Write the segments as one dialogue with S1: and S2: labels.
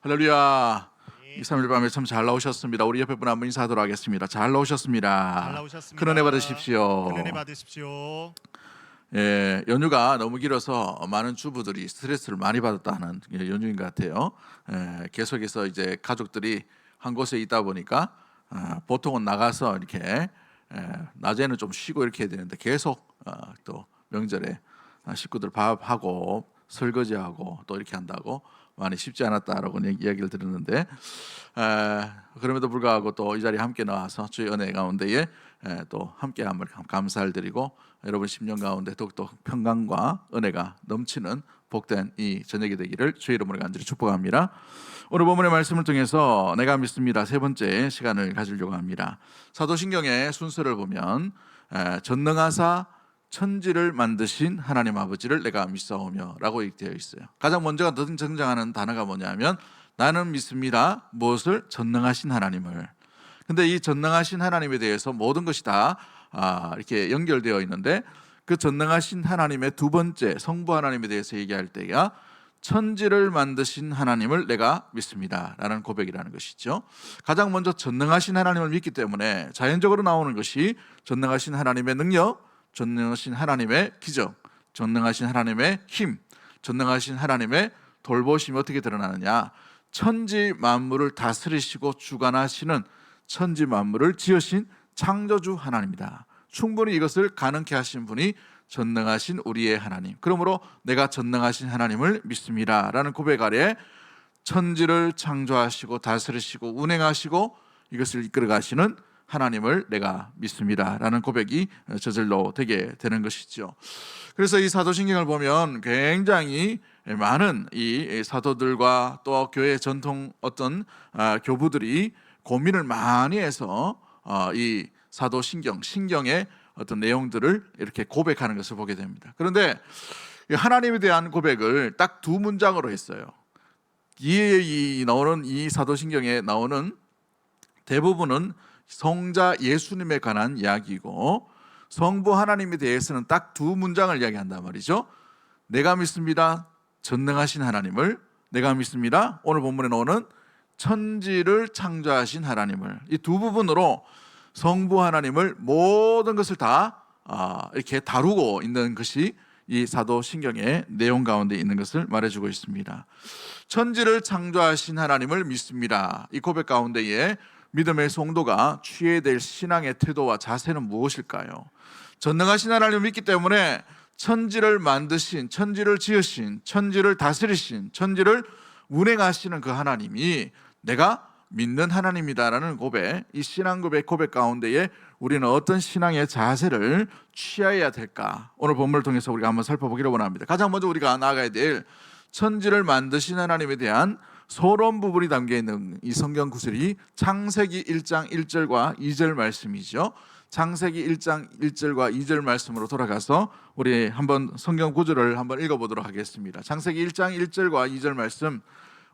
S1: 할렐루야. 2, 3일 밤에 참 잘 나오셨습니다. 우리 옆에 분 한번 인사하도록 하겠습니다. 잘 나오셨습니다.
S2: 잘 나오셨습니다.
S1: 큰 은혜 받으십시오.
S2: 큰 은혜 받으십시오.
S1: 예, 연휴가 너무 길어서 많은 주부들이 스트레스를 많이 받았다는 연휴인 것 같아요. 계속해서 이제 가족들이 한 곳에 있다 보니까 보통은 나가서 이렇게 낮에는 좀 쉬고 이렇게 해야 되는데 계속 또 명절에 식구들 밥하고 설거지하고 또 이렇게 한다고 많이 쉽지 않았다라고 이야기를 들었는데, 그럼에도 불구하고 또 이 자리에 함께 나와서 주의 은혜 가운데에 또 함께함을 감사를 드리고, 여러분 심령 가운데 더욱더 평강과 은혜가 넘치는 복된 이 저녁이 되기를 주의 이름으로 간절히 축복합니다. 오늘 본문의 말씀을 통해서 내가 믿습니다 세 번째 시간을 가지려고 합니다. 사도신경의 순서를 보면 전능하사 천지를 만드신 하나님 아버지를 내가 믿사오며 라고 되어 있어요. 가장 먼저 등장하는 단어가 뭐냐면 나는 믿습니다. 무엇을? 전능하신 하나님을. 근데 이 전능하신 하나님에 대해서 모든 것이 다 이렇게 연결되어 있는데, 그 전능하신 하나님의 두 번째 성부 하나님에 대해서 얘기할 때가 천지를 만드신 하나님을 내가 믿습니다 라는 고백이라는 것이죠. 가장 먼저 전능하신 하나님을 믿기 때문에 자연적으로 나오는 것이 전능하신 하나님의 능력, 전능하신 하나님의 기적, 전능하신 하나님의 힘, 전능하신 하나님의 돌보심이 어떻게 드러나느냐? 천지 만물을 다스리시고 주관하시는 천지 만물을 지으신 창조주 하나님이다. 충분히 이것을 가능케 하신 분이 전능하신 우리의 하나님. 그러므로 내가 전능하신 하나님을 믿습니다 라는 고백 아래 천지를 창조하시고 다스리시고 운행하시고 이것을 이끌어 가시는 하나님을 내가 믿습니다 라는 고백이 저절로 되게 되는 것이죠. 그래서 이 사도신경을 보면 굉장히 많은 이 사도들과 또 교회 전통 어떤 교부들이 고민을 많이 해서 이 신경의 어떤 내용들을 이렇게 고백하는 것을 보게 됩니다. 그런데 하나님에 대한 고백을 딱 두 문장으로 했어요. 이 나오는 이 사도신경에 나오는 대부분은 성자 예수님에 관한 이야기이고, 성부 하나님에 대해서는 딱 두 문장을 이야기한단 말이죠. 내가 믿습니다 전능하신 하나님을, 내가 믿습니다 오늘 본문에 나오는 천지를 창조하신 하나님을. 이 두 부분으로 성부 하나님을 모든 것을 다 이렇게 다루고 있는 것이 이 사도신경의 내용 가운데 있는 것을 말해주고 있습니다. 천지를 창조하신 하나님을 믿습니다. 이 고백 가운데에 믿음의 성도가 취해야 될 신앙의 태도와 자세는 무엇일까요? 전능하신 하나님을 믿기 때문에 천지를 만드신, 천지를 지으신, 천지를 다스리신, 천지를 운행하시는 그 하나님이 내가 믿는 하나님이다라는 고백, 이 신앙 고백 가운데에 우리는 어떤 신앙의 자세를 취해야 될까? 오늘 본문을 통해서 우리가 한번 살펴보기를 원합니다. 가장 먼저 우리가 나아가야 될 천지를 만드신 하나님에 대한 소론 부분이 담겨있는 이 성경 구절이 창세기 1장 1절과 2절 말씀이죠. 창세기 1장 1절과 2절 말씀으로 돌아가서 우리 한번 성경 구절을 한번 읽어보도록 하겠습니다. 창세기 1장 1절과 2절 말씀,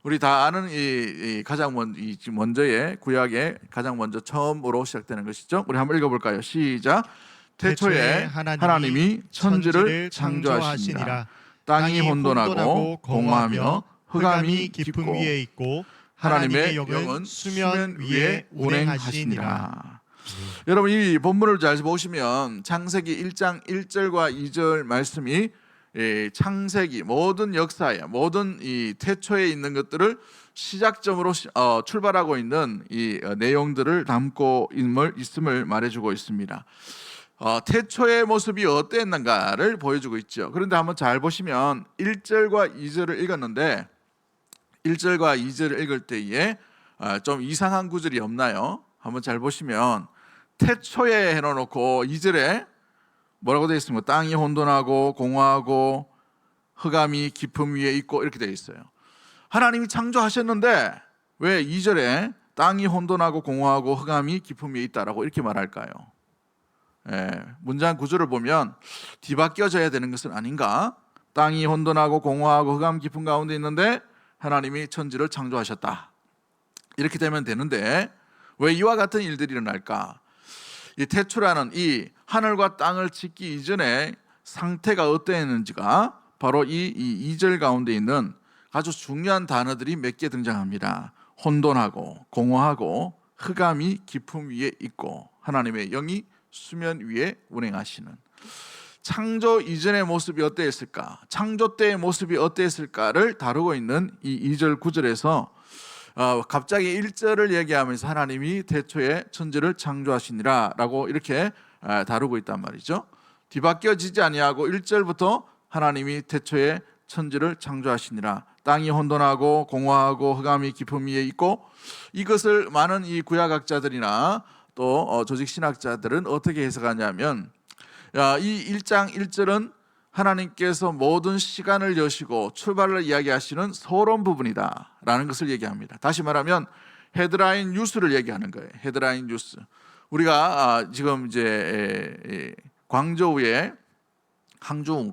S1: 우리 다 아는 이 가장 먼저의 구약의 가장 먼저 처음으로 시작되는 것이죠. 우리 한번 읽어볼까요? 시작. 태초에 하나님이 천지를 창조하시니라. 땅이 혼돈하고 공허하며 흑암이 깊음 위에 있고 하나님의 영은 수면 위에 운행하시니라. 여러분, 이 본문을 잘 보시면 창세기 1장 1절과 2절 말씀이 창세기 모든 역사에 모든 이 태초에 있는 것들을 시작점으로 출발하고 있는 이 내용들을 담고 있음을 말해주고 있습니다. 태초의 모습이 어땠는가를 보여주고 있죠. 그런데 한번 잘 보시면 1절과 2절을 읽었는데 1절과 2절을 읽을 때에 좀 이상한 구절이 없나요? 한번 잘 보시면 태초에 해놓고 2절에 뭐라고 되어 있습니까? 땅이 혼돈하고 공허하고 흑암이 깊음 위에 있고 이렇게 되어 있어요. 하나님이 창조하셨는데 왜 2절에 땅이 혼돈하고 공허하고 흑암이 깊음 위에 있다라고 이렇게 말할까요? 문장 구조를 보면 뒤바뀌어져야 되는 것은 아닌가? 땅이 혼돈하고 공허하고 흑암 깊은 가운데 있는데 하나님이 천지를 창조하셨다, 이렇게 되면 되는데 왜 이와 같은 일들이 일어날까? 이 태초라는 이 하늘과 땅을 짓기 이전에 상태가 어땠는지가 바로 이 2절 가운데 있는 아주 중요한 단어들이 몇 개 등장합니다. 혼돈하고 공허하고 흑암이 깊음 위에 있고 하나님의 영이 수면 위에 운행하시는, 창조 이전의 모습이 어땠을까, 창조 때의 모습이 어땠을까를 다루고 있는 이 2절 9절에서 갑자기 1절을 얘기하면서 하나님이 태초에 천지를 창조하시니라 라고 이렇게 다루고 있단 말이죠. 뒤바뀌어지지 아니하고 1절부터 하나님이 태초에 천지를 창조하시니라, 땅이 혼돈하고 공허하고 흑암이 깊음 위에 있고, 이것을 많은 이 구약학자들이나 또 조직신학자들은 어떻게 해석하냐면, 이 1장 1절은 하나님께서 모든 시간을 여시고 출발을 이야기하시는 서론 부분이다 라는 것을 얘기합니다. 다시 말하면 헤드라인 뉴스를 얘기하는 거예요. 헤드라인 뉴스. 우리가 지금 이제 광저우에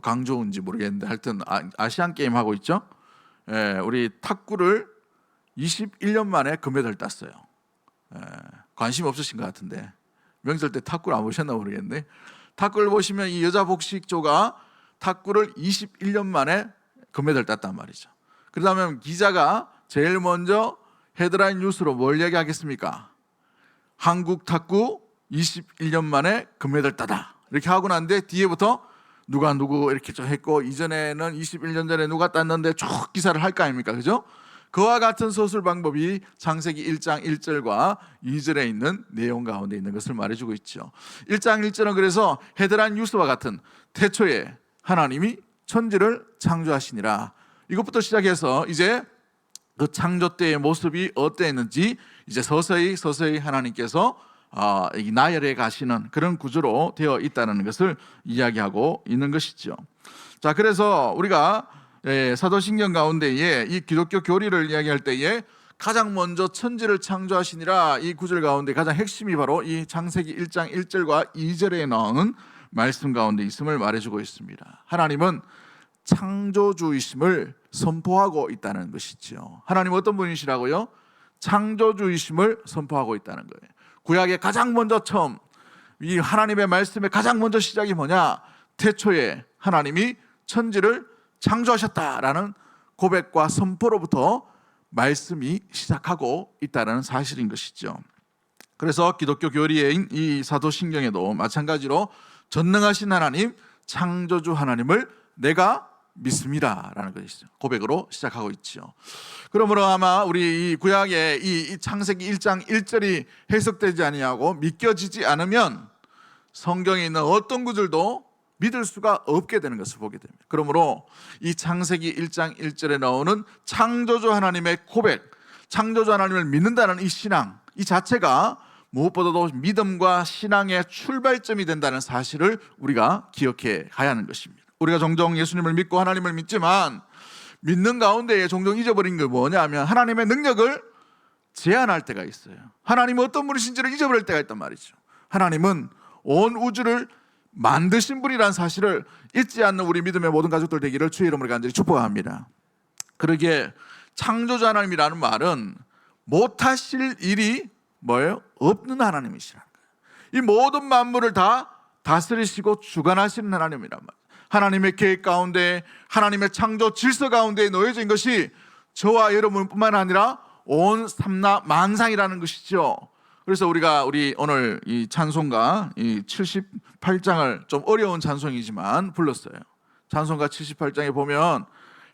S1: 강조인지 모르겠는데 하여튼 아시안 게임 하고 있죠. 우리 탁구를 21년 만에 금메달 땄어요. 관심 없으신 것 같은데 명절 때 탁구를 안 보셨나 모르겠는데, 탁구를 보시면 이 여자 복식조가 탁구를 21년 만에 금메달 땄단 말이죠. 그러다면 기자가 제일 먼저 헤드라인 뉴스로 뭘 얘기하겠습니까? 한국 탁구 21년 만에 금메달 따다 이렇게 하고 난데 뒤에부터 누가 누구 이렇게 좀 했고, 이전에는 21년 전에 누가 땄는데 쭉 기사를 할 거 아닙니까? 그죠? 그와 같은 서술 방법이 창세기 1장 1절과 2절에 있는 내용 가운데 있는 것을 말해주고 있죠. 1장 1절은 그래서 헤드라인 뉴스와 같은 태초에 하나님이 천지를 창조하시니라, 이것부터 시작해서 이제 그 창조 때의 모습이 어땠는지 이제 서서히 하나님께서 나열해 가시는 그런 구조로 되어 있다는 것을 이야기하고 있는 것이죠. 자, 그래서 우리가 사도신경 가운데에 이 기독교 교리를 이야기할 때에 가장 먼저 천지를 창조하시니라, 이 구절 가운데 가장 핵심이 바로 이 창세기 1장 1절과 2절에 나오는 말씀 가운데 있음을 말해주고 있습니다. 하나님은 창조주이심을 선포하고 있다는 것이죠. 하나님 어떤 분이시라고요? 창조주이심을 선포하고 있다는 거예요. 구약의 가장 먼저 처음, 이 하나님의 말씀의 가장 먼저 시작이 뭐냐? 태초에 하나님이 천지를 창조하셨다라는 고백과 선포로부터 말씀이 시작하고 있다는 사실인 것이죠. 그래서 기독교 교리인 이 사도신경에도 마찬가지로 전능하신 하나님, 창조주 하나님을 내가 믿습니다 라는 것이죠. 고백으로 시작하고 있죠. 그러므로 아마 우리 이 구약의 이 창세기 1장 1절이 해석되지 아니하고 믿겨지지 않으면 성경에 있는 어떤 구절도 믿을 수가 없게 되는 것을 보게 됩니다. 그러므로 이 창세기 1장 1절에 나오는 창조주 하나님의 고백, 창조주 하나님을 믿는다는 이 신앙, 이 자체가 무엇보다도 믿음과 신앙의 출발점이 된다는 사실을 우리가 기억해 가야 하는 것입니다. 우리가 종종 예수님을 믿고 하나님을 믿지만 믿는 가운데에 종종 잊어버린 게 뭐냐면 하나님의 능력을 제한할 때가 있어요. 하나님은 어떤 분이신지를 잊어버릴 때가 있단 말이죠. 하나님은 온 우주를 만드신 분이라는 사실을 잊지 않는 우리 믿음의 모든 가족들 되기를 주의 이름으로 간절히 축복합니다. 그러기에 창조주 하나님이라는 말은 못하실 일이 뭐예요? 없는 하나님이시라는 거예요. 이 모든 만물을 다 다스리시고 주관하시는 하나님이란 말이에요. 하나님의 계획 가운데, 하나님의 창조 질서 가운데 놓여진 것이 저와 여러분뿐만 아니라 온 삼라 만상이라는 것이죠. 그래서 우리 오늘 이 찬송가 이 78장을 좀 어려운 찬송이지만 불렀어요. 찬송가 78장에 보면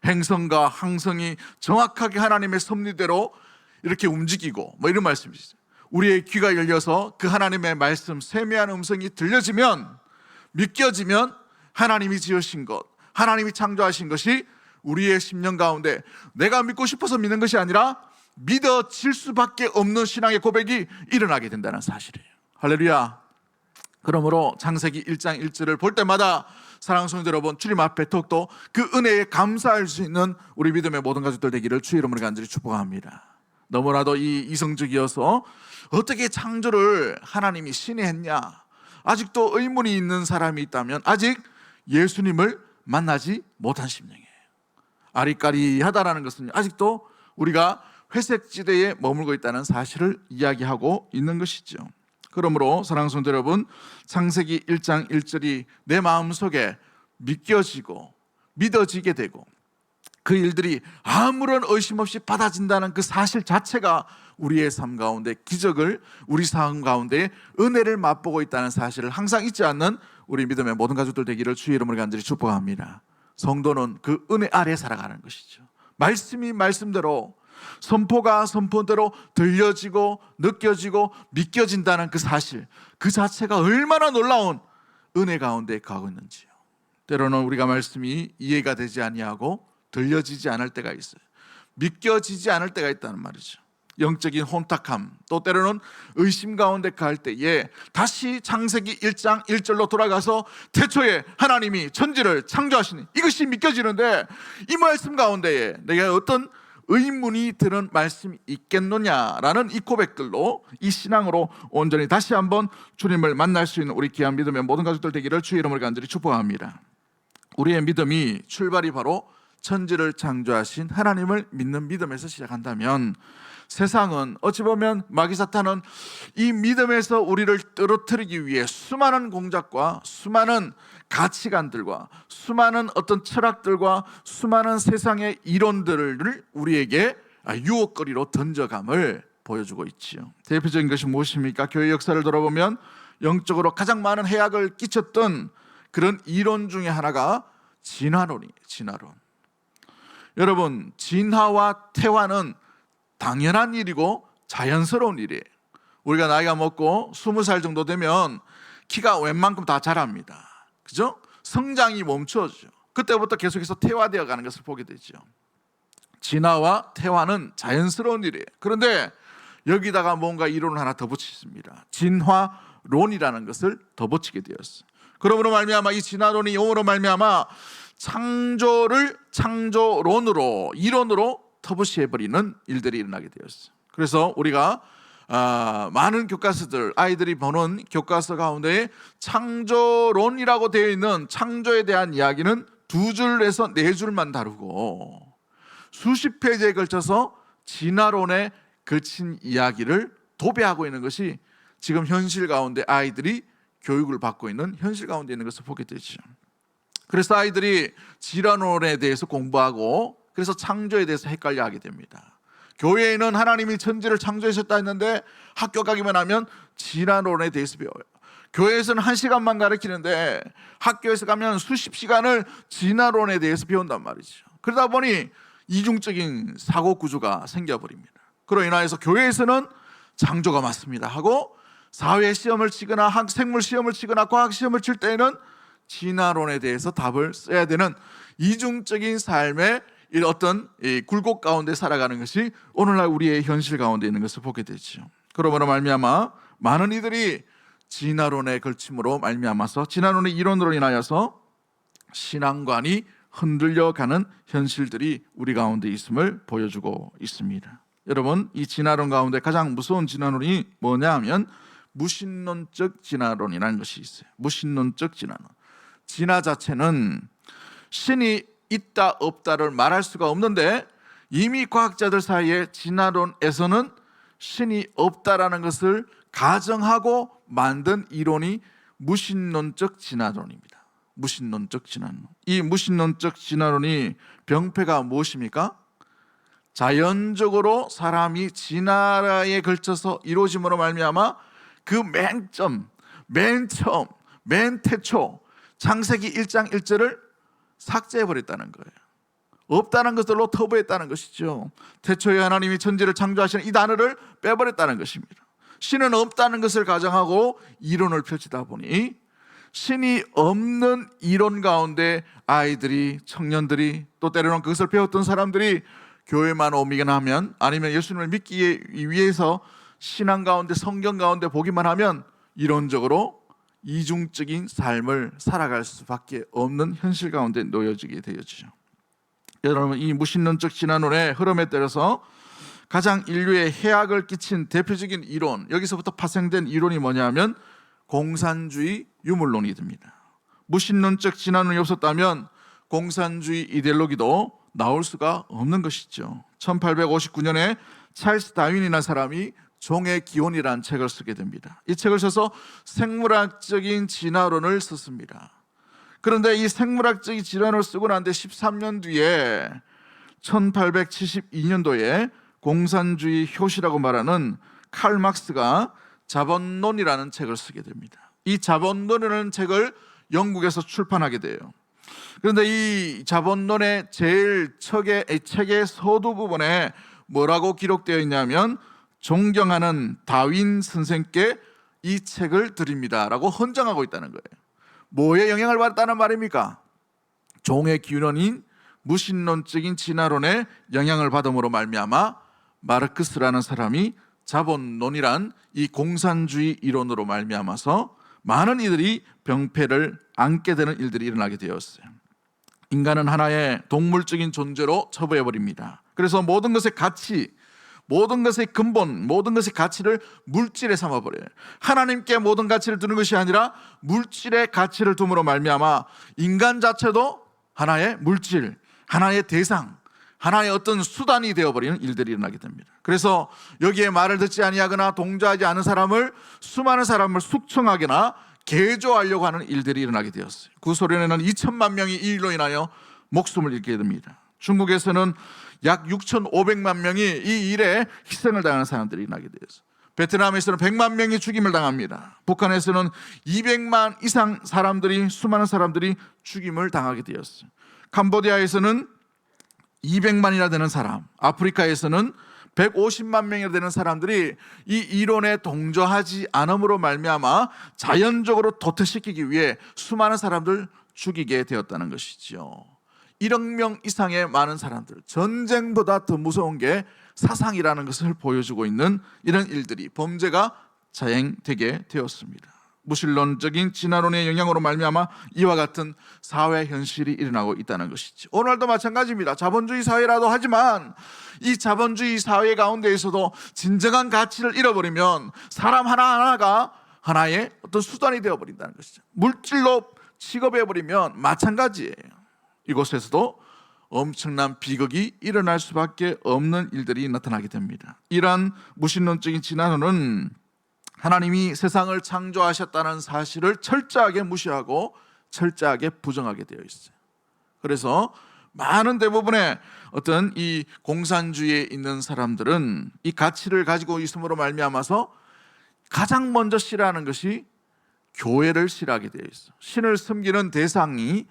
S1: 행성과 항성이 정확하게 하나님의 섭리대로 이렇게 움직이고 뭐 이런 말씀이시죠. 우리의 귀가 열려서 그 하나님의 말씀 세미한 음성이 들려지면, 믿겨지면 하나님이 지으신 것, 하나님이 창조하신 것이 우리의 심령 가운데 내가 믿고 싶어서 믿는 것이 아니라 믿어질 수밖에 없는 신앙의 고백이 일어나게 된다는 사실이에요. 할렐루야. 그러므로 창세기 1장 1절을 볼 때마다 사랑하는 성도 여러분, 주님 앞에 더욱더 그 은혜에 감사할 수 있는 우리 믿음의 모든 가족들 되기를 주의 이름으로 간절히 축복합니다. 너무나도 이 이성적이어서 어떻게 창조를 하나님이 신이 했냐, 아직도 의문이 있는 사람이 있다면 아직 예수님을 만나지 못한 심령이에요. 아리까리하다라는 것은 아직도 우리가 회색지대에 머물고 있다는 사실을 이야기하고 있는 것이죠. 그러므로 사랑하는 성도 여러분, 창세기 1장 1절이 내 마음속에 믿겨지고 믿어지게 되고 그 일들이 아무런 의심 없이 받아진다는 그 사실 자체가 우리의 삶 가운데 기적을, 우리 삶 가운데 은혜를 맛보고 있다는 사실을 항상 잊지 않는 우리 믿음의 모든 가족들 되기를 주의 이름으로 간절히 축복합니다. 성도는 그 은혜 아래 살아가는 것이죠. 말씀이 말씀대로, 선포가 선포대로 들려지고 느껴지고 믿겨진다는 그 사실, 그 자체가 얼마나 놀라운 은혜 가운데 가고 있는지요. 때로는 우리가 말씀이 이해가 되지 아니하고 들려지지 않을 때가 있어요. 믿겨지지 않을 때가 있다는 말이죠. 영적인 혼탁함, 또 때로는 의심 가운데 갈 때에 다시 창세기 1장 1절로 돌아가서 태초에 하나님이 천지를 창조하시니 이것이 믿겨지는데, 이 말씀 가운데에 내가 어떤 의문이 드는 말씀이 있겠느냐라는 이 고백들로, 이 신앙으로 온전히 다시 한번 주님을 만날 수 있는 우리 귀한 믿음의 모든 가족들 되기를 주의 이름으로 간절히 축복합니다. 우리의 믿음이 출발이 바로 천지를 창조하신 하나님을 믿는 믿음에서 시작한다면, 세상은 어찌 보면 마귀 사탄은 이 믿음에서 우리를 떨어뜨리기 위해 수많은 공작과 수많은 가치관들과 수많은 어떤 철학들과 수많은 세상의 이론들을 우리에게 유혹거리로 던져감을 보여주고 있지요. 대표적인 것이 무엇입니까? 교회 역사를 돌아보면 영적으로 가장 많은 해악을 끼쳤던 그런 이론 중에 하나가 진화론이에요. 진화론. 여러분, 진화와 퇴화는 당연한 일이고 자연스러운 일이에요. 우리가 나이가 먹고 20살 정도 되면 키가 웬만큼 다 자랍니다. 그죠? 성장이 멈춰져. 그때부터 계속해서 퇴화되어 가는 것을 보게 되죠. 진화와 퇴화는 자연스러운 일이에요. 그런데 여기다가 뭔가 이론을 하나 더 붙였습니다. 진화론이라는 것을 더 붙이게 되었어요. 그러므로 말미암아 이 진화론이 용어로 말미암아 창조를 창조론으로, 이론으로 터부시해버리는 일들이 일어나게 되었어요. 그래서 우리가 많은 교과서들, 아이들이 보는 교과서 가운데 창조론이라고 되어 있는 창조에 대한 이야기는 2줄에서 4줄만 다루고, 수십 페이지에 걸쳐서 진화론에 그친 이야기를 도배하고 있는 것이 지금 현실 가운데 아이들이 교육을 받고 있는 현실 가운데 있는 것을 보게 되죠. 그래서 아이들이 진화론에 대해서 공부하고, 그래서 창조에 대해서 헷갈려 하게 됩니다. 교회에는 하나님이 천지를 창조하셨다 했는데 학교 가기만 하면 진화론에 대해서 배워요. 교회에서는 1시간만 가르치는데 학교에서 가면 수십 시간을 진화론에 대해서 배운단 말이죠. 그러다 보니 이중적인 사고 구조가 생겨버립니다. 그로 인하여서 교회에서는 창조가 맞습니다 하고, 사회 시험을 치거나 생물 시험을 치거나 과학 시험을 칠 때에는 진화론에 대해서 답을 써야 되는 이중적인 삶의 어떤 굴곡 가운데 살아가는 것이 오늘날 우리의 현실 가운데 있는 것을 보게 되죠. 그러므로 말미암아 많은 이들이 진화론의 걸침으로 말미암아서, 진화론의 이론으로 인하여서 신앙관이 흔들려가는 현실들이 우리 가운데 있음을 보여주고 있습니다. 여러분, 이 진화론 가운데 가장 무서운 진화론이 뭐냐 하면 무신론적 진화론이라는 것이 있어요. 무신론적 진화론. 진화 자체는 신이 있다 없다를 말할 수가 없는데, 이미 과학자들 사이에 진화론에서는 신이 없다라는 것을 가정하고 만든 이론이 무신론적 진화론입니다. 무신론적 진화론. 이 무신론적 진화론이 병폐가 무엇입니까? 자연적으로 사람이 진화에 걸쳐서 이루어짐으로 말미암아 그 맨 처음, 맨 태초 창세기 1장 1절을 삭제해버렸다는 거예요. 없다는 것들로 터부했다는 것이죠. 태초에 하나님이 천지를 창조하시는 이 단어를 빼버렸다는 것입니다. 신은 없다는 것을 가정하고 이론을 펼치다 보니 신이 없는 이론 가운데 아이들이, 청년들이, 또 때로는 그것을 배웠던 사람들이 교회만 오기만 하면, 아니면 예수님을 믿기 위해서 신앙 가운데, 성경 가운데 보기만 하면 이론적으로 이중적인 삶을 살아갈 수밖에 없는 현실 가운데 놓여지게 되어지죠. 여러분, 이 무신론적 진화론의 흐름에 따라서 가장 인류에 해악을 끼친 대표적인 이론, 여기서부터 파생된 이론이 뭐냐면 공산주의 유물론이 됩니다. 무신론적 진화론이 없었다면 공산주의 이데올로기도 나올 수가 없는 것이죠. 1859년에 찰스 다윈이라는 사람이 종의 기원이라는 책을 쓰게 됩니다. 이 책을 써서 생물학적인 진화론을 썼습니다. 그런데 이 생물학적인 진화론을 쓰고 난 뒤에 13년 뒤에 1872년도에 공산주의 효시라고 말하는 칼 막스가 자본론이라는 책을 쓰게 됩니다. 이 자본론이라는 책을 영국에서 출판하게 돼요. 그런데 이 자본론의 제일 책의 서두 부분에 뭐라고 기록되어 있냐면 존경하는 다윈 선생께 이 책을 드립니다 라고 헌정하고 있다는 거예요. 뭐에 영향을 받았다는 말입니까? 종의 균원인 무신론적인 진화론에 영향을 받음으로 말미암아 마르크스라는 사람이 자본론이란 이 공산주의 이론으로 말미암아서 많은 이들이 병폐를 안게 되는 일들이 일어나게 되었어요. 인간은 하나의 동물적인 존재로 처부해버립니다. 그래서 모든 것의 가치, 모든 것의 근본, 모든 것의 가치를 물질에 삼아버려요. 하나님께 모든 가치를 두는 것이 아니라 물질의 가치를 둠으로 말미암아 인간 자체도 하나의 물질, 하나의 대상, 하나의 어떤 수단이 되어버리는 일들이 일어나게 됩니다. 그래서 여기에 말을 듣지 아니하거나 동조하지 않은 사람을, 수많은 사람을 숙청하거나 개조하려고 하는 일들이 일어나게 되었어요. 구소련에는 2천만 명이 이 일로 인하여 목숨을 잃게 됩니다. 중국에서는 약 6,500만 명이 이 일에 희생을 당하는 사람들이 일어나게 되었어요. 베트남에서는 100만 명이 죽임을 당합니다. 북한에서는 200만 이상 사람들이, 수많은 사람들이 죽임을 당하게 되었어요. 캄보디아에서는 200만이나 되는 사람, 아프리카에서는 150만 명이나 되는 사람들이 이 이론에 동조하지 않음으로 말미암아 자연적으로 도태시키기 위해 수많은 사람들 죽이게 되었다는 것이죠. 1억 명 이상의 많은 사람들, 전쟁보다 더 무서운 게 사상이라는 것을 보여주고 있는 이런 일들이, 범죄가 자행되게 되었습니다. 무신론적인 진화론의 영향으로 말미암아 이와 같은 사회 현실이 일어나고 있다는 것이죠. 오늘도 마찬가지입니다. 자본주의 사회라도 하지만 이 자본주의 사회 가운데에서도 진정한 가치를 잃어버리면 사람 하나하나가 하나의 어떤 수단이 되어버린다는 것이죠. 물질로 취급해버리면 마찬가지예요. 이곳에서도 엄청난 비극이 일어날 수밖에 없는 일들이 나타나게 됩니다. 이러한 무신론적인 진화론은 하나님이 세상을 창조하셨다는 사실을 철저하게 무시하고 철저하게 부정하게 되어 있어요. 그래서 많은 대부분의 어떤 이 공산주의에 있는 사람들은 이 가치를 가지고 있음으로 말미암아서 가장 먼저 싫어하는 것이 교회를 싫어하게 되어 있어요. 신을 섬기는 대상이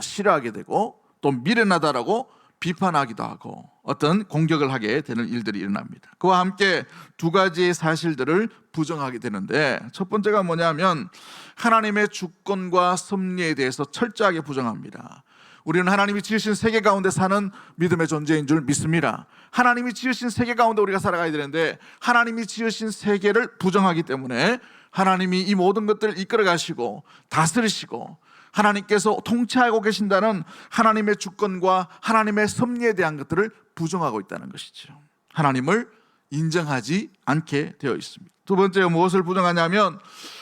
S1: 싫어하게 되고 또 미련하다라고 비판하기도 하고 어떤 공격을 하게 되는 일들이 일어납니다. 그와 함께 두 가지의 사실들을 부정하게 되는데, 첫 번째가 뭐냐면 하나님의 주권과 섭리에 대해서 철저하게 부정합니다. 우리는 하나님이 지으신 세계 가운데 사는 믿음의 존재인 줄 믿습니다. 하나님이 지으신 세계 가운데 우리가 살아가야 되는데 하나님이 지으신 세계를 부정하기 때문에 하나님이 이 모든 것들을 이끌어 가시고 다스리시고 하나님께서 통치하고 계신다는 하나님의 주권과 하나님의 섭리에 대한 것들을 부정하고 있다는 것이죠. 하나님을 인정하지 않게 되어 있습니다. 두 번째, 무엇을 부정하냐면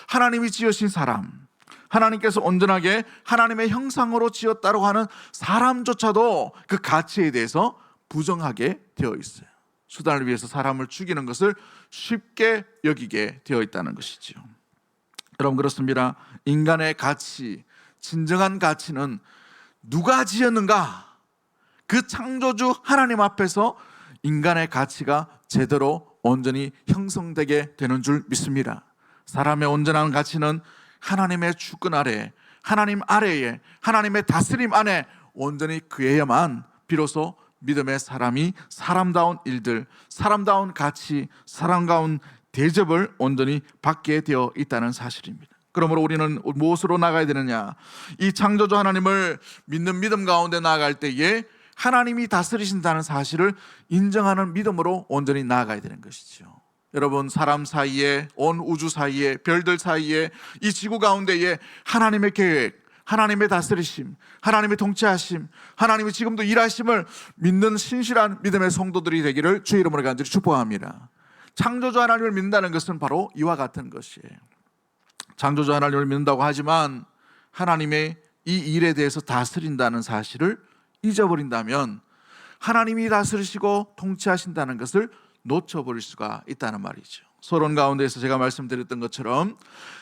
S1: 하나님이 지으신 사람, 하나님께서 온전하게 하나님의 형상으로 지었다고 하는 사람조차도 그 가치에 대해서 부정하게 되어 있어요. 수단을 위해서 사람을 죽이는 것을 쉽게 여기게 되어 있다는 것이죠. 여러분, 그렇습니다. 인간의 가치, 진정한 가치는 누가 지었는가? 그 창조주 하나님 앞에서 인간의 가치가 제대로 온전히 형성되게 되는 줄 믿습니다. 사람의 온전한 가치는 하나님의 주권 아래, 하나님 아래에, 하나님의 다스림 안에 온전히 그에야만 비로소 믿음의 사람이 사람다운 일들, 사람다운 가치, 사람다운 대접을 온전히 받게 되어 있다는 사실입니다. 그러므로 우리는 무엇으로 나가야 되느냐? 이 창조주 하나님을 믿는 믿음 가운데 나아갈 때에 하나님이 다스리신다는 사실을 인정하는 믿음으로 온전히 나아가야 되는 것이죠. 여러분, 사람 사이에, 온 우주 사이에, 별들 사이에, 이 지구 가운데에 하나님의 계획, 하나님의 다스리심, 하나님의 통치하심, 하나님이 지금도 일하심을 믿는 신실한 믿음의 성도들이 되기를 주의 이름으로 간절히 축복합니다. 창조주 하나님을 믿는다는 것은 바로 이와 같은 것이에요. 창조주 하나님을 믿는다고 하지만 하나님의 이 일에 대해서 다스린다는 사실을 잊어버린다면 하나님이 다스리시고 통치하신다는 것을 놓쳐버릴 수가 있다는 말이죠. 서론 가운데에서 제가 말씀드렸던 것처럼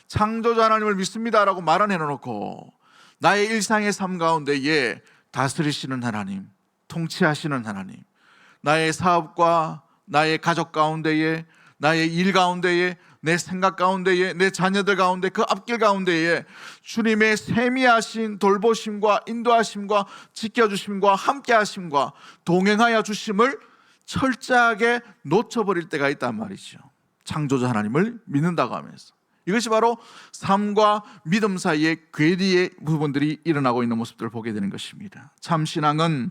S1: 창조주 하나님을 믿습니다라고 말은 해놓고 나의 일상의 삶 가운데에 다스리시는 하나님, 통치하시는 하나님, 나의 사업과 나의 가족 가운데에, 나의 일 가운데에, 내 생각 가운데에, 내 자녀들 가운데, 그 앞길 가운데에 주님의 세미하신 돌보심과 인도하심과 지켜주심과 함께하심과 동행하여 주심을 철저하게 놓쳐버릴 때가 있단 말이죠. 창조주 하나님을 믿는다고 하면서. 이것이 바로 삶과 믿음 사이의 괴리의 부분들이 일어나고 있는 모습들을 보게 되는 것입니다. 참 신앙은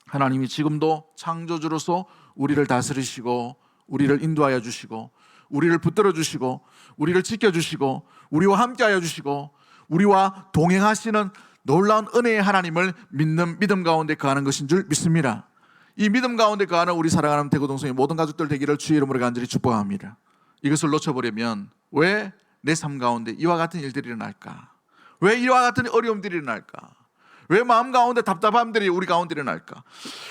S1: 하나님이 지금도 창조주로서 우리를 다스리시고 우리를 인도하여 주시고 우리를 붙들어 주시고 우리를 지켜주시고 우리와 함께하여 주시고 우리와 동행하시는 놀라운 은혜의 하나님을 믿는 믿음 가운데 거하는 것인 줄 믿습니다. 이 믿음 가운데 거하는 우리 사랑하는 대구동성의 모든 가족들 되기를 주의 이름으로 간절히 축복합니다. 이것을 놓쳐버리면 왜 내 삶 가운데 이와 같은 일들이 일어날까? 왜 이와 같은 어려움들이 일어날까? 왜 마음 가운데 답답함들이 우리 가운데 일어날까?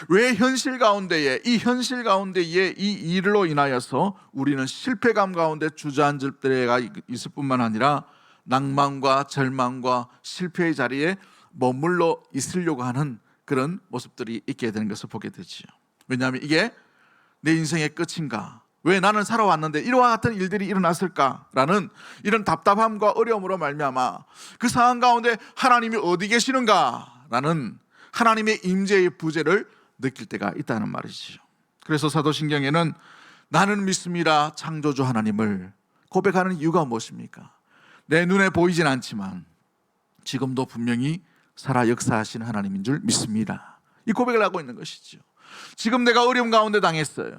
S1: 왜 현실 가운데에 이 일로 인하여서 우리는 실패감 가운데 주저앉을 때가 있을 뿐만 아니라 낭만과 절망과 실패의 자리에 머물러 있으려고 하는 그런 모습들이 있게 되는 것을 보게 되지요. 왜냐하면 이게 내 인생의 끝인가? 왜 나는 살아왔는데 이와 같은 일들이 일어났을까라는 이런 답답함과 어려움으로 말미암아 그 상황 가운데 하나님이 어디 계시는가라는 하나님의 임재의 부재를 느낄 때가 있다는 말이죠. 그래서 사도신경에는 나는 믿습니다 창조주 하나님을 고백하는 이유가 무엇입니까? 내 눈에 보이진 않지만 지금도 분명히 살아 역사하시는 하나님인 줄 믿습니다. 이 고백을 하고 있는 것이죠. 지금 내가 어려움 가운데 당했어요.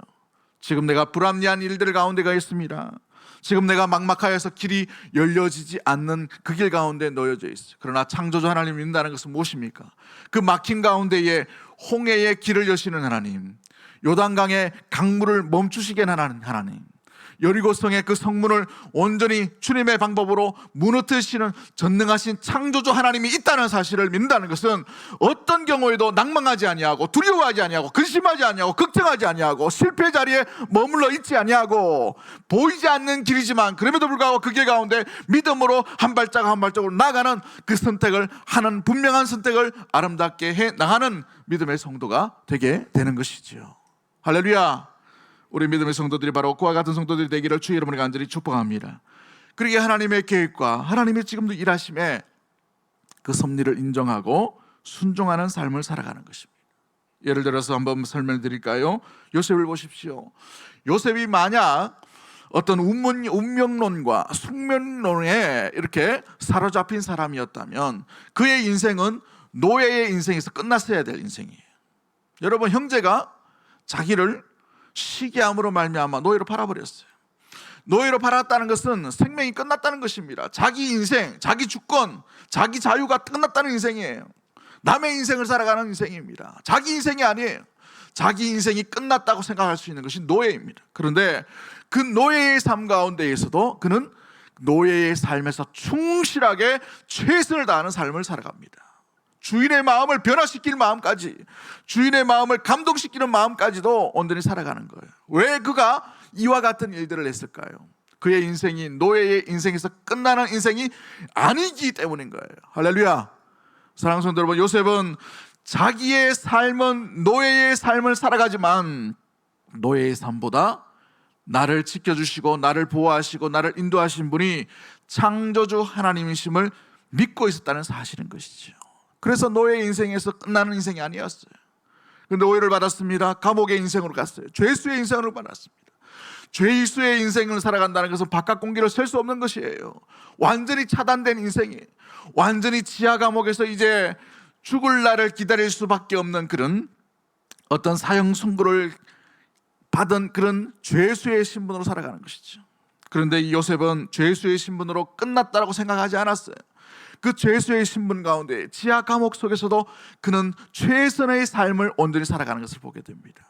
S1: 지금 내가 불합리한 일들 가운데가 있습니다. 지금 내가 막막하여서 길이 열려지지 않는 그 길 가운데 놓여져 있어요. 그러나 창조주 하나님을 믿는다는 것은 무엇입니까? 그 막힌 가운데에 홍해의 길을 여시는 하나님, 요단강의 강물을 멈추시게 하는 하나님, 여리고성의 그 성문을 온전히 주님의 방법으로 무너뜨리시는 전능하신 창조주 하나님이 있다는 사실을 믿는다는 것은 어떤 경우에도 낭망하지 아니하고 두려워하지 아니하고 근심하지 아니하고 걱정하지 아니하고 실패 자리에 머물러 있지 아니하고 보이지 않는 길이지만 그럼에도 불구하고 그 길 가운데 믿음으로 한 발자국 한 발자국으로 나가는 그 선택을 하는 분명한 선택을 아름답게 해 나가는 믿음의 성도가 되게 되는 것이지요. 할렐루야. 우리 믿음의 성도들이 바로 그와 같은 성도들이 되기를 주의 이름으로 간절히 축복합니다. 그러기에 하나님의 계획과 하나님의 지금도 일하심에 그 섭리를 인정하고 순종하는 삶을 살아가는 것입니다. 예를 들어서 한번 설명을 드릴까요? 요셉을 보십시오. 요셉이 만약 어떤 운명론과 숙명론에 이렇게 사로잡힌 사람이었다면 그의 인생은 노예의 인생에서 끝났어야 될 인생이에요. 여러분, 형제가 자기를 시기함으로 말미암아 노예로 팔아버렸어요. 노예로 팔았다는 것은 생명이 끝났다는 것입니다. 자기 인생, 자기 주권, 자기 자유가 끝났다는 인생이에요. 남의 인생을 살아가는 인생입니다. 자기 인생이 아니에요. 자기 인생이 끝났다고 생각할 수 있는 것이 노예입니다. 그런데 그 노예의 삶 가운데에서도 그는 노예의 삶에서 충실하게 최선을 다하는 삶을 살아갑니다. 주인의 마음을 변화시킬 마음까지, 주인의 마음을 감동시키는 마음까지도 온전히 살아가는 거예요. 왜 그가 이와 같은 일들을 했을까요? 그의 인생이 노예의 인생에서 끝나는 인생이 아니기 때문인 거예요. 할렐루야. 사랑하는 성도 여러분, 요셉은 자기의 삶은 노예의 삶을 살아가지만 노예의 삶보다 나를 지켜주시고 나를 보호하시고 나를 인도하신 분이 창조주 하나님이심을 믿고 있었다는 사실인 것이죠. 그래서 노예 인생에서 끝나는 인생이 아니었어요. 근데 오해를 받았습니다. 감옥의 인생으로 갔어요. 죄수의 인생으로 받았습니다. 죄수의 인생을 살아간다는 것은 바깥 공기를 쐴 수 없는 것이에요. 완전히 차단된 인생이에요. 완전히 지하 감옥에서 이제 죽을 날을 기다릴 수밖에 없는 그런 어떤 사형 선고를 받은 그런 죄수의 신분으로 살아가는 것이죠. 그런데 이 요셉은 죄수의 신분으로 끝났다고 생각하지 않았어요. 그 죄수의 신분 가운데 지하 감옥 속에서도 그는 최선의 삶을 온전히 살아가는 것을 보게 됩니다.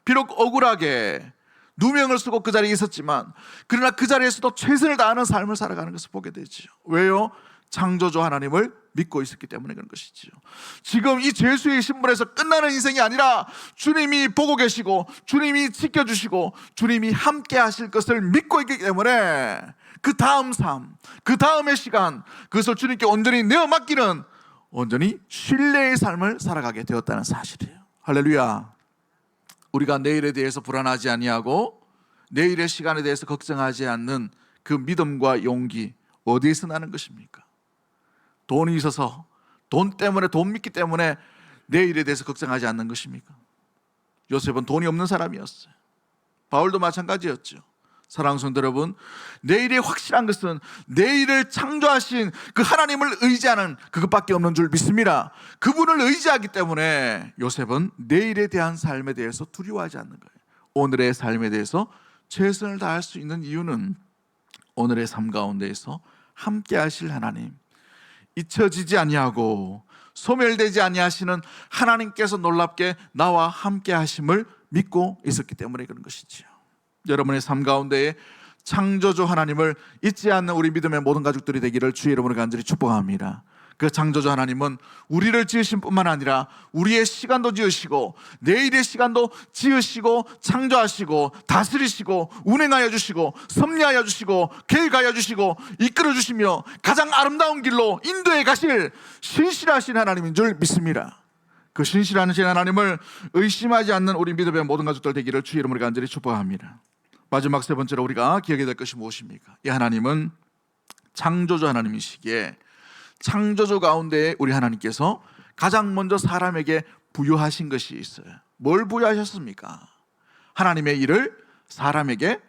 S1: 비록 억울하게 누명을 쓰고 그 자리에 있었지만 그러나 그 자리에서도 최선을 다하는 삶을 살아가는 것을 보게 되죠. 왜요? 창조주 하나님을 믿고 있었기 때문에 그런 것이죠. 지금 이 죄수의 신분에서 끝나는 인생이 아니라 주님이 보고 계시고 주님이 지켜주시고 주님이 함께 하실 것을 믿고 있기 때문에 그 다음 삶, 그 다음의 시간, 그것을 주님께 온전히 내어 맡기는 온전히 신뢰의 삶을 살아가게 되었다는 사실이에요. 할렐루야. 우리가 내일에 대해서 불안하지 아니하고 내일의 시간에 대해서 걱정하지 않는 그 믿음과 용기 어디에서 나는 것입니까? 돈이 있어서, 돈 때문에, 돈 믿기 때문에 내일에 대해서 걱정하지 않는 것입니까? 요셉은 돈이 없는 사람이었어요. 바울도 마찬가지였죠. 사랑하는 성도 여러분, 내일이 확실한 것은 내일을 창조하신 그 하나님을 의지하는 그것밖에 없는 줄 믿습니다. 그분을 의지하기 때문에 요셉은 내일에 대한 삶에 대해서 두려워하지 않는 거예요. 오늘의 삶에 대해서 최선을 다할 수 있는 이유는 오늘의 삶 가운데에서 함께 하실 하나님, 잊혀지지 아니하고 소멸되지 아니하시는 하나님께서 놀랍게 나와 함께 하심을 믿고 있었기 때문에 그런 것이지요. 여러분의 삶 가운데에 창조주 하나님을 잊지 않는 우리 믿음의 모든 가족들이 되기를 주의 이름으로 간절히 축복합니다. 그 창조주 하나님은 우리를 지으신 뿐만 아니라 우리의 시간도 지으시고 내일의 시간도 지으시고 창조하시고 다스리시고 운행하여 주시고 섭리하여 주시고 계획하여 주시고 이끌어 주시며 가장 아름다운 길로 인도해 가실 신실하신 하나님인 줄 믿습니다. 그 신실하신 하나님을 의심하지 않는 우리 믿음의 모든 가족들 되기를 주의 이름으로 간절히 축복합니다. 마지막 세 번째로 우리가 기억해야 될 것이 무엇입니까? 이 하나님은 창조주 하나님이시기에 창조주 가운데 우리 하나님께서 가장 먼저 사람에게 부여하신 것이 있어요. 뭘 부여하셨습니까? 하나님의 일을 사람에게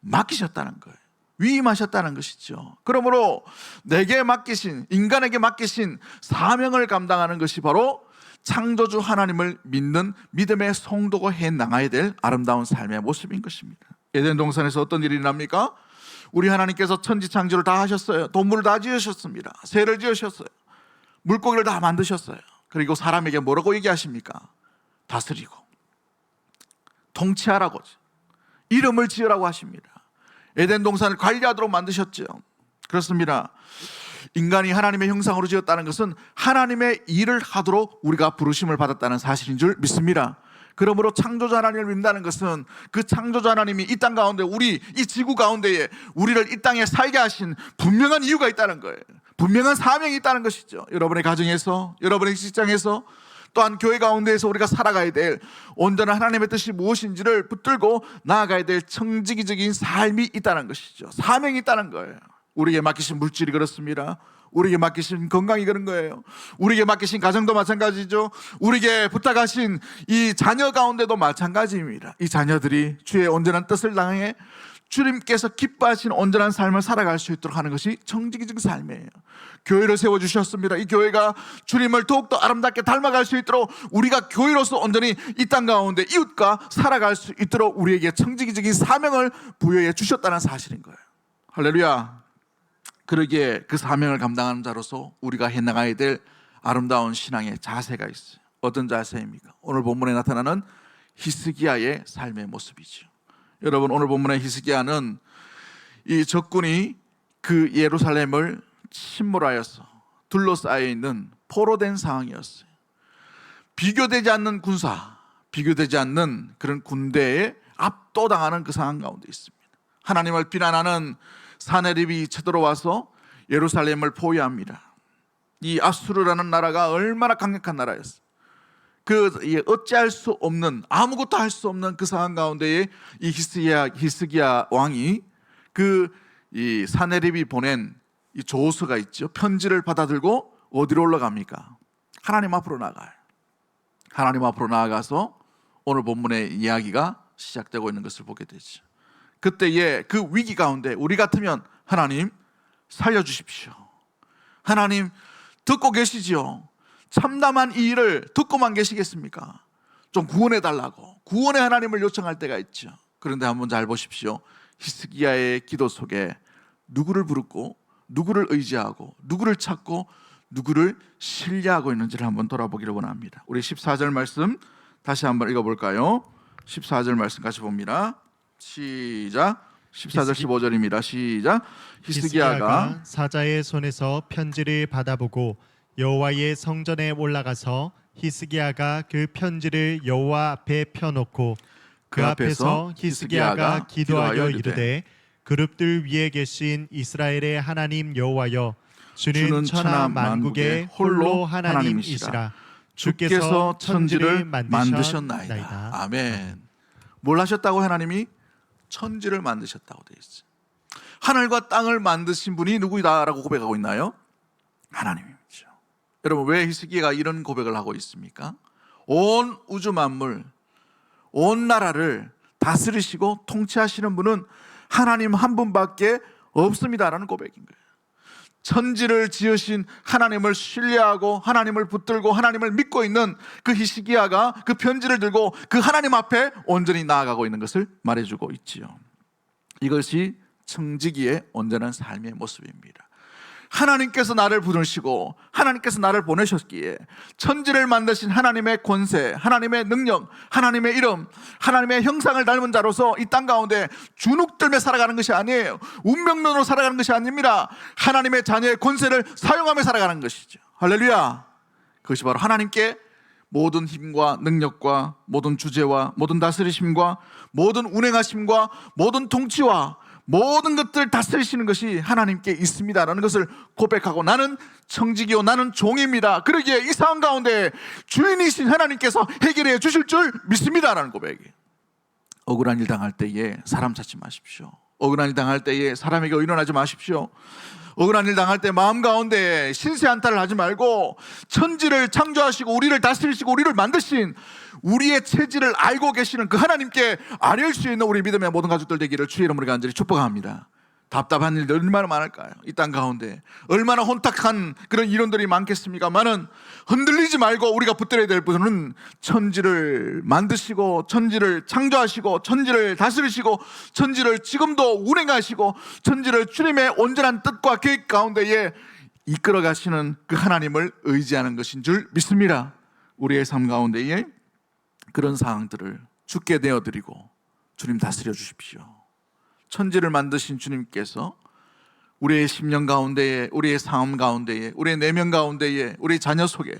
S1: 맡기셨다는 거예요. 위임하셨다는 것이죠. 그러므로 내게 맡기신, 인간에게 맡기신 사명을 감당하는 것이 바로 창조주 하나님을 믿는 믿음의 성도가 해나가야 될 아름다운 삶의 모습인 것입니다. 에덴 동산에서 어떤 일이 납니까? 우리 하나님께서 천지 창조를 다 하셨어요. 동물을 다 지으셨습니다. 새를 지으셨어요. 물고기를 다 만드셨어요. 그리고 사람에게 뭐라고 얘기하십니까? 다스리고 통치하라고, 이름을 지으라고 하십니다. 에덴 동산을 관리하도록 만드셨죠. 그렇습니다. 인간이 하나님의 형상으로 지었다는 것은 하나님의 일을 하도록 우리가 부르심을 받았다는 사실인 줄 믿습니다. 그러므로 창조자 하나님을 믿는다는 것은 그 창조자 하나님이 이 땅 가운데, 우리 이 지구 가운데에 우리를 이 땅에 살게 하신 분명한 이유가 있다는 거예요. 분명한 사명이 있다는 것이죠. 여러분의 가정에서, 여러분의 직장에서, 또한 교회 가운데에서 우리가 살아가야 될 온전한 하나님의 뜻이 무엇인지를 붙들고 나아가야 될 청지기적인 삶이 있다는 것이죠. 사명이 있다는 거예요. 우리에게 맡기신 물질이 그렇습니다. 우리에게 맡기신 건강이 그런 거예요. 우리에게 맡기신 가정도 마찬가지죠. 우리에게 부탁하신 이 자녀 가운데도 마찬가지입니다. 이 자녀들이 주의 온전한 뜻을 당해 주님께서 기뻐하신 온전한 삶을 살아갈 수 있도록 하는 것이 청지기적 삶이에요. 교회를 세워주셨습니다. 이 교회가 주님을 더욱더 아름답게 닮아갈 수 있도록 우리가 교회로서 온전히 이 땅 가운데 이웃과 살아갈 수 있도록 우리에게 청지기적인 사명을 부여해 주셨다는 사실인 거예요. 할렐루야. 그러기에 그 사명을 감당하는 자로서 우리가 해나가야 될 아름다운 신앙의 자세가 있어요. 어떤 자세입니까? 오늘 본문에 나타나는 히스기야의 삶의 모습이죠. 여러분, 오늘 본문의 히스기야는 이 적군이 그 예루살렘을 침몰하여서 둘러싸여 있는 포로된 상황이었어요. 비교되지 않는 군사, 비교되지 않는 그런 군대에 압도당하는 그 상황 가운데 있습니다. 하나님을 비난하는 사네립이 쳐들어와서 예루살렘을 포위합니다. 이 아수르라는 나라가 얼마나 강력한 나라였어요. 그 어찌할 수 없는, 아무것도 할 수 없는 그 상황 가운데에 이 히스기야 왕이 이 사네립이 보낸 이 조서가 있죠. 편지를 받아들고 어디로 올라갑니까? 하나님 앞으로 나가요. 하나님 앞으로 나아가서 오늘 본문의 이야기가 시작되고 있는 것을 보게 되죠. 그때의 그 위기 가운데 우리 같으면 하나님 살려주십시오. 하나님 듣고 계시지요. 참담한 이 일을 듣고만 계시겠습니까? 좀 구원해달라고, 구원의 하나님을 요청할 때가 있죠. 그런데 한번 잘 보십시오. 히스기야의 기도 속에 누구를 부르고 누구를 의지하고 누구를 찾고 누구를 신뢰하고 있는지를 한번 돌아보기를 원합니다. 우리 14절 말씀 다시 한번 읽어볼까요? 14절 말씀 같이 봅니다. 시작. 14절 15절입니다. 시작. 히스기야가
S2: 사자의 손에서 편지를 받아보고 여호와의 성전에 올라가서 히스기야가 그 편지를 여호와 앞에 펴놓고 그 앞에서 히스기야가 기도하여 이르되 그룹들 위에 계신 이스라엘의 하나님 여호와여, 주는 천하 만국의 홀로 하나님이시라.
S1: 주께서 천지를 만드셨나이다.
S2: 만드셨나이다.
S1: 아멘. 뭘 하셨다고? 하나님이 천지를 만드셨다고 되어 있어요. 하늘과 땅을 만드신 분이 누구이다라고 고백하고 있나요? 하나님이죠. 여러분, 왜 히스기야가 이런 고백을 하고 있습니까? 온 우주 만물, 온 나라를 다스리시고 통치하시는 분은 하나님 한 분밖에 없습니다라는 고백인 거예요. 천지를 지으신 하나님을 신뢰하고 하나님을 붙들고 하나님을 믿고 있는 그 히스기야가 그 편지를 들고 그 하나님 앞에 온전히 나아가고 있는 것을 말해주고 있지요. 이것이 청지기의 온전한 삶의 모습입니다. 하나님께서 나를 부르시고 하나님께서 나를 보내셨기에 천지를 만드신 하나님의 권세, 하나님의 능력, 하나님의 이름, 하나님의 형상을 닮은 자로서 이 땅 가운데 주눅들며 살아가는 것이 아니에요. 운명론으로 살아가는 것이 아닙니다. 하나님의 자녀의 권세를 사용하며 살아가는 것이죠. 할렐루야. 그것이 바로 하나님께 모든 힘과 능력과 모든 주제와 모든 다스리심과 모든 운행하심과 모든 통치와 모든 것들을 다스리시는 것이 하나님께 있습니다라는 것을 고백하고, 나는 청지기요 나는 종입니다. 그러기에 이 상황 가운데 주인이신 하나님께서 해결해 주실 줄 믿습니다라는 고백이에요. 억울한 일 당할 때에 사람 찾지 마십시오. 억울한 일 당할 때에 사람에게 의논하지 마십시오. 억울한 일 당할 때 마음 가운데 신세한탄을 하지 말고 천지를 창조하시고 우리를 다스리시고 우리를 만드신 우리의 체질을 알고 계시는 그 하나님께 아뢰을 수 있는 우리 믿음의 모든 가족들 되기를 주의 이름으로 간절히 축복합니다. 답답한 일들 얼마나 많을까요? 이 땅 가운데 얼마나 혼탁한 그런 이론들이 많겠습니까만은 흔들리지 말고 우리가 붙들어야 될 분은 천지를 만드시고 천지를 창조하시고 천지를 다스리시고 천지를 지금도 운행하시고 천지를 주님의 온전한 뜻과 계획 가운데에 이끌어 가시는 그 하나님을 의지하는 것인 줄 믿습니다. 우리의 삶 가운데에 그런 상황들을 주께 내어드리고 주님 다스려 주십시오. 천지를 만드신 주님께서 우리의 심령 가운데에, 우리의 삶 가운데에, 우리의 내면 가운데에, 우리 자녀 속에,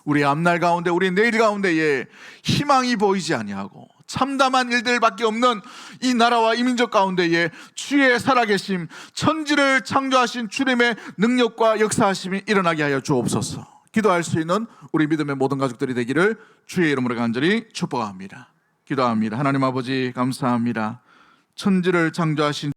S1: 우리의 앞날 가운데, 우리의 내일 가운데에 희망이 보이지 아니하고 참담한 일들밖에 없는 이 나라와 이 민족 가운데에 주의 살아계심, 천지를 창조하신 주님의 능력과 역사하심이 일어나게 하여 주옵소서. 기도할 수 있는 우리 믿음의 모든 가족들이 되기를 주의 이름으로 간절히 축복합니다. 기도합니다. 하나님 아버지 감사합니다. 천지를 창조하신